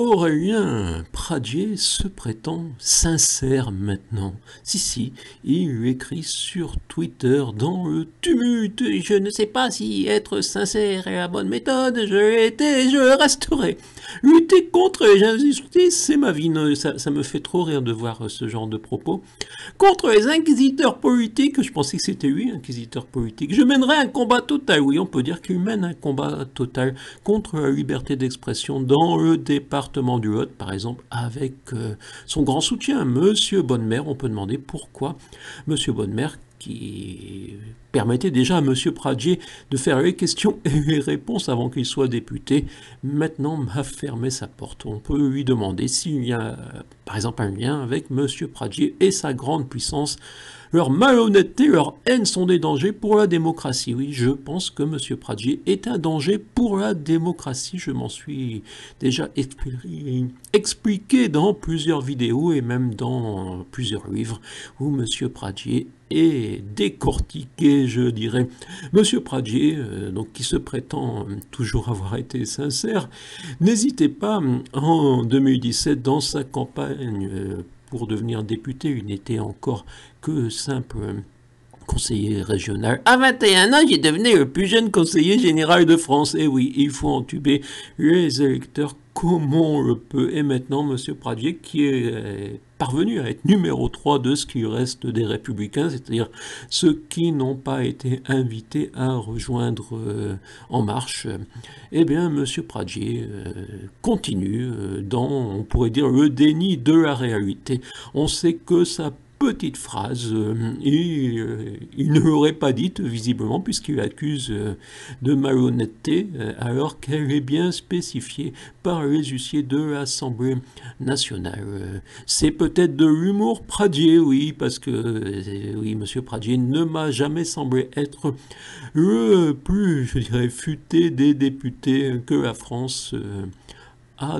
Aurélien Pradier se prétend sincère maintenant. Si, il écrit sur Twitter dans le tumulte. Je ne sais pas si être sincère est la bonne méthode. Je l'ai été, je le resterai. Lutter contre les injustices, c'est ma vie. Ça me fait trop rire de voir ce genre de propos. Contre les inquisiteurs politiques, je pensais que c'était lui, inquisiteur politique. Je mènerai un combat total. Oui, on peut dire qu'il mène un combat total contre la liberté d'expression dans le département du Lot, par exemple, avec son grand soutien, Monsieur Bonnemer. On peut demander pourquoi Monsieur Bonnemer, qui permettait déjà à Monsieur Pradier de faire les questions et les réponses avant qu'il soit député, maintenant m'a fermé sa porte. On peut lui demander s'il y a, par exemple, un lien avec Monsieur Pradier et sa grande puissance. Leur malhonnêteté, leur haine sont des dangers pour la démocratie. Oui, je pense que M. Pradier est un danger pour la démocratie. Je m'en suis déjà expliqué dans plusieurs vidéos et même dans plusieurs livres où M. Pradier est décortiqué, je dirais. M. Pradier, donc, qui se prétend toujours avoir été sincère, n'hésitez pas en 2017 dans sa campagne pour devenir député, il n'était encore que simple conseiller régional. À 21 ans, j'ai devenu le plus jeune conseiller général de France. Et oui, il faut entuber les électeurs comme on le peut. Et maintenant, M. Pradier, qui est parvenu à être numéro 3 de ce qui reste des Républicains, c'est-à-dire ceux qui n'ont pas été invités à rejoindre En Marche, eh bien, M. Pradier continue dans, on pourrait dire, le déni de la réalité. On sait que ça petite phrase, il ne l'aurait pas dite visiblement puisqu'il accuse de malhonnêteté alors qu'elle est bien spécifiée par les huissiers de l'Assemblée nationale. C'est peut-être de l'humour Pradier, oui, parce que oui, M. Pradier ne m'a jamais semblé être le plus, je dirais, futé des députés que la France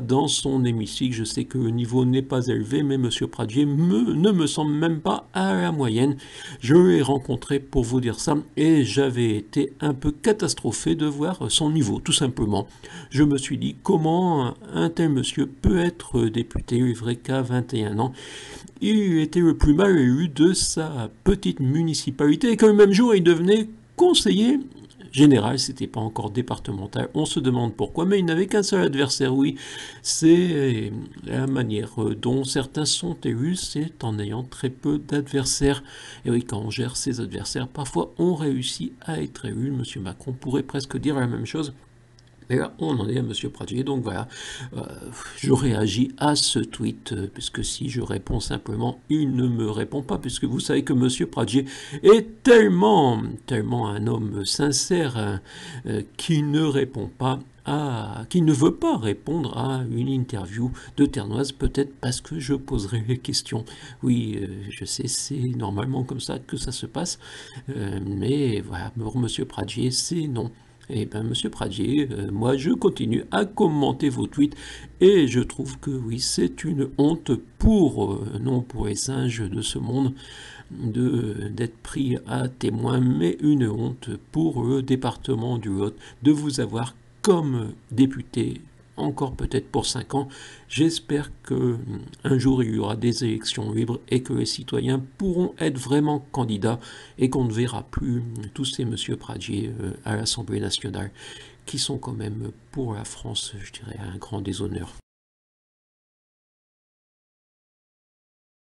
dans son hémicycle. Je sais que le niveau n'est pas élevé, mais M. Pradier ne me semble même pas à la moyenne. Je l'ai rencontré pour vous dire ça, et j'avais été un peu catastrophé de voir son niveau, tout simplement. Je me suis dit, comment un tel monsieur peut être député? Il est vrai qu'à 21 ans, il était le plus mal élu de sa petite municipalité, et que le même jour, il devenait conseiller général, c'était pas encore départemental, on se demande pourquoi, mais il n'avait qu'un seul adversaire, oui, c'est la manière dont certains sont élus, c'est en ayant très peu d'adversaires, et oui, quand on gère ses adversaires, parfois on réussit à être élu. M. Macron pourrait presque dire la même chose. Et là, on en est à M. Pradier, donc voilà, je réagis à ce tweet, puisque si je réponds simplement, il ne me répond pas, puisque vous savez que M. Pradier est tellement un homme sincère qui ne répond pas qui ne veut pas répondre à une interview de Ternoise, peut-être parce que je poserai les questions. Oui, je sais, c'est normalement comme ça que ça se passe, mais voilà, pour M. Pradier, c'est non. Eh bien, M. Pradier, moi, je continue à commenter vos tweets et je trouve que, oui, c'est une honte pour, non pour les singes de ce monde, d'être pris à témoin, mais une honte pour le département du Lot de vous avoir comme député, encore peut-être pour 5 ans. J'espère qu'un jour il y aura des élections libres et que les citoyens pourront être vraiment candidats et qu'on ne verra plus tous ces M. Pradier à l'Assemblée nationale qui sont quand même pour la France, je dirais, un grand déshonneur.